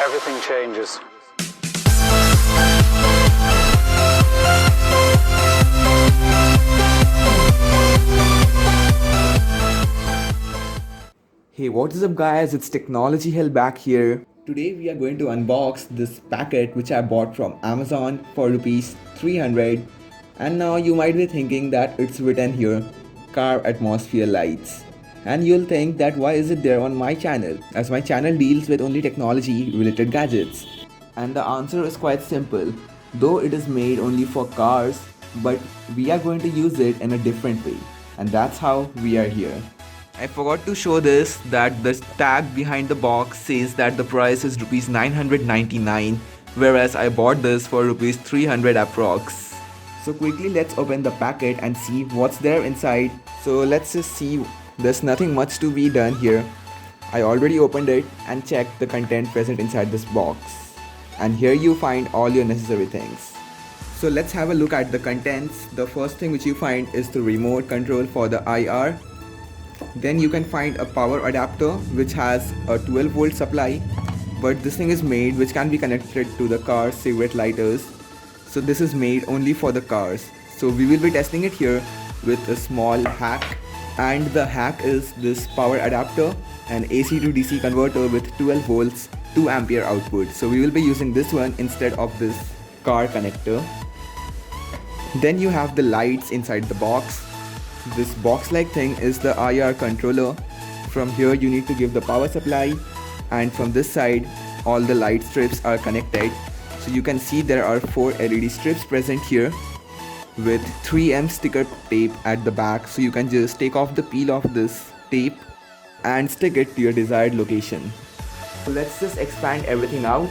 everything changes. Hey, what is up guys, it's Technology Hell back here. Today we are going to unbox this packet which I bought from Amazon for rupees 300. And now you might be thinking that it's written here, car atmosphere lights. And you'll think that why is it there on my channel, as my channel deals with only technology related gadgets. And the answer is quite simple. Though it is made only for cars, but we are going to use it in a different way. And that's how we are here. I forgot to show this, that the tag behind the box says that the price is rupees 999, whereas I bought this for rupees 300 approx. So quickly let's open the packet and see what's there inside. So let's just see, there's nothing much to be done here. I already opened it and checked the content present inside this box. And here you find all your necessary things. So let's have a look at the contents. The first thing which you find is the remote control for the IR. Then you can find a power adapter which has a 12 volt supply, but this thing is made which can be connected to the car cigarette lighters. So this is made only for the cars. So we will be testing it here with a small hack, and the hack is this power adapter, an AC to DC converter with 12 volts 2 ampere output. So we will be using this one instead of this car connector. Then you have the lights inside the box. This box like thing is the IR controller. From here you need to give the power supply, and from this side all the light strips are connected. So you can see there are 4 LED strips present here with 3M sticker tape at the back. So you can just take off the peel of this tape and stick it to your desired location. So let's just expand everything out.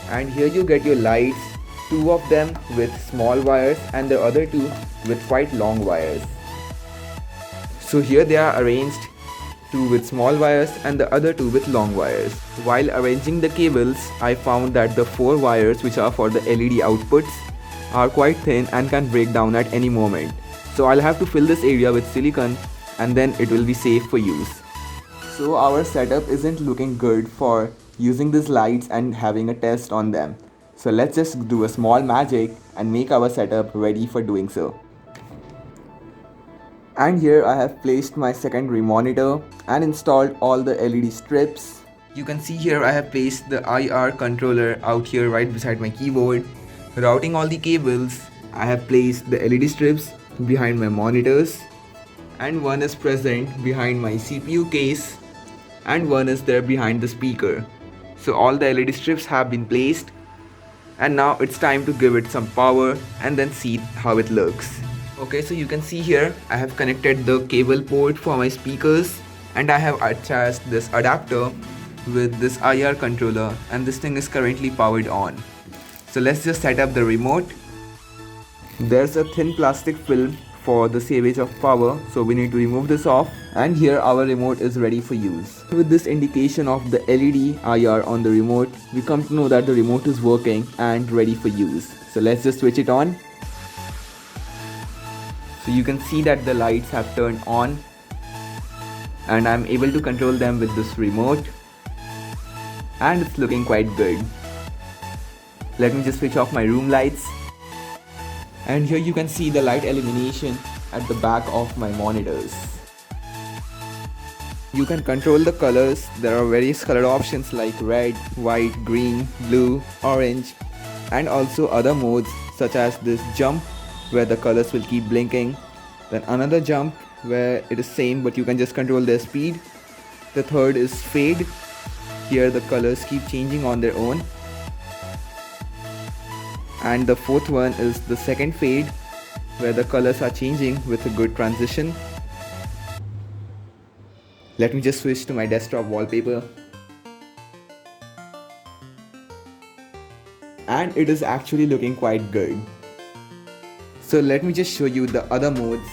And here you get your lights, 2 of them with small wires and the other 2 with quite long wires. So here they are arranged, 2 with small wires and the other 2 with long wires. While arranging the cables, I found that the 4 wires which are for the LED outputs are quite thin and can break down at any moment. So I'll have to fill this area with silicone and then it will be safe for use. So our setup isn't looking good for using these lights and having a test on them. So let's just do a small magic and make our setup ready for doing so. And here I have placed my secondary monitor and installed all the LED strips. You can see here I have placed the IR controller out here right beside my keyboard. Routing all the cables, I have placed the LED strips behind my monitors, and one is present behind my CPU case, and one is there behind the speaker. So all the LED strips have been placed, and now it's time to give it some power and then see how it looks. Okay, so you can see here I have connected the cable port for my speakers, and I have attached this adapter with this IR controller, and this thing is currently powered on. So let's just set up the remote. There's a thin plastic film for the savage of power, so we need to remove this off, and here our remote is ready for use. With this indication of the LED IR on the remote, we come to know that the remote is working and ready for use. So let's just switch it on. So you can see that the lights have turned on and I'm able to control them with this remote, and it's looking quite good. Let me just switch off my room lights. And here you can see the light illumination at the back of my monitors. You can control the colors. There are various color options like red, white, green, blue, orange, and also other modes such as this jump where the colors will keep blinking. Then another jump where it is same but you can just control their speed. The third is fade. Here the colors keep changing on their own. And the fourth one is the second fade, where the colors are changing with a good transition. Let me just switch to my desktop wallpaper. And it is actually looking quite good. So let me just show you the other modes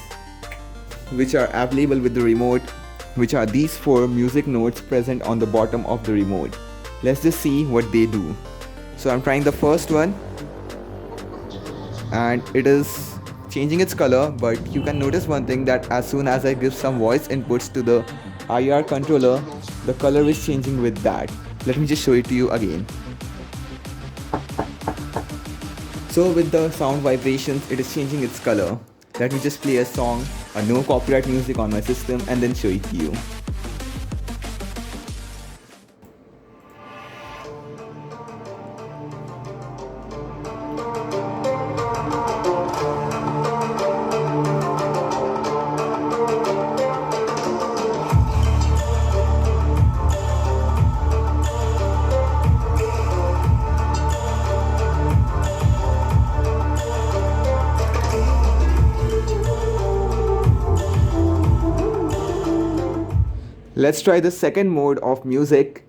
which are available with the remote, which are these 4 music notes present on the bottom of the remote. Let's just see what they do. So I'm trying the first one, and it is changing its color, but you can notice one thing, that as soon as I give some voice inputs to the IR controller, the color is changing with that. Let me just show it to you again. So with the sound vibrations, it is changing its color. Let me just play a song, a no copyright music on my system, and then show it to you. Let's try the second mode of music.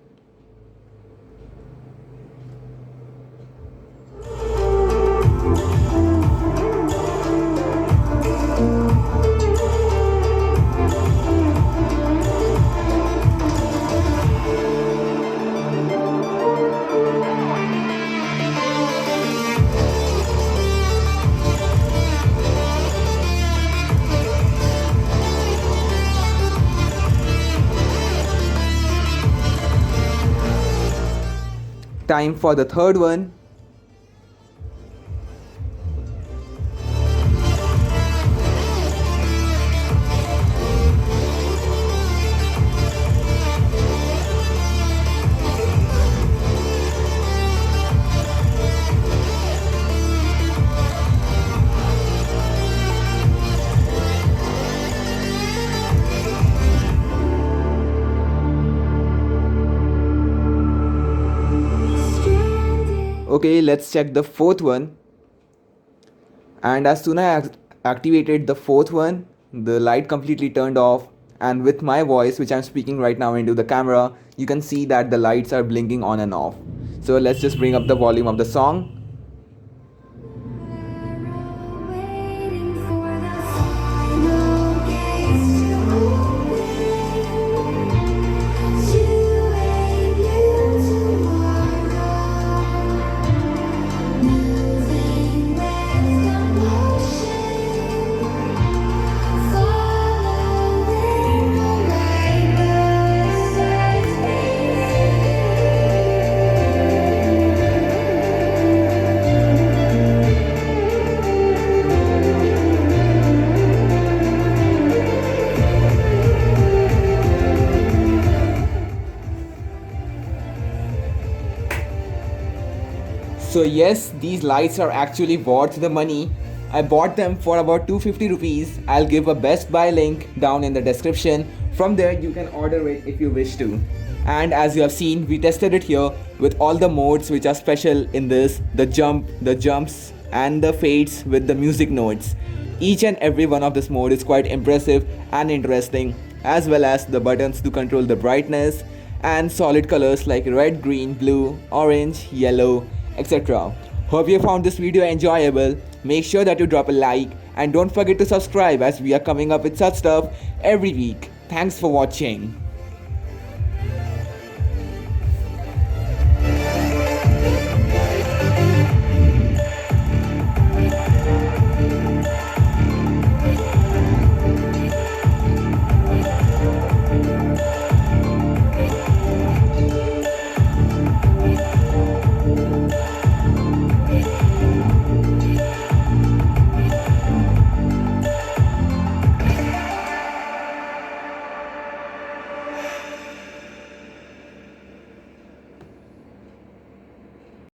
Time for the third one. Okay, let's check the fourth one. And as soon as I activated the fourth one, the light completely turned off, and with my voice, which I'm speaking right now into the camera, you can see that the lights are blinking on and off. So let's just bring up the volume of the song. So yes, these lights are actually worth the money. I bought them for about 250 rupees. I'll give a Best Buy link down in the description. From there you can order it if you wish to. And as you have seen, we tested it here with all the modes which are special in this, the jump, the jumps and the fades with the music notes. Each and every one of this mode is quite impressive and interesting, as well as the buttons to control the brightness and solid colors like red, green, blue, orange, yellow, etc. Hope you found this video enjoyable. Make sure that you drop a like and don't forget to subscribe as we are coming up with such stuff every week. Thanks for watching.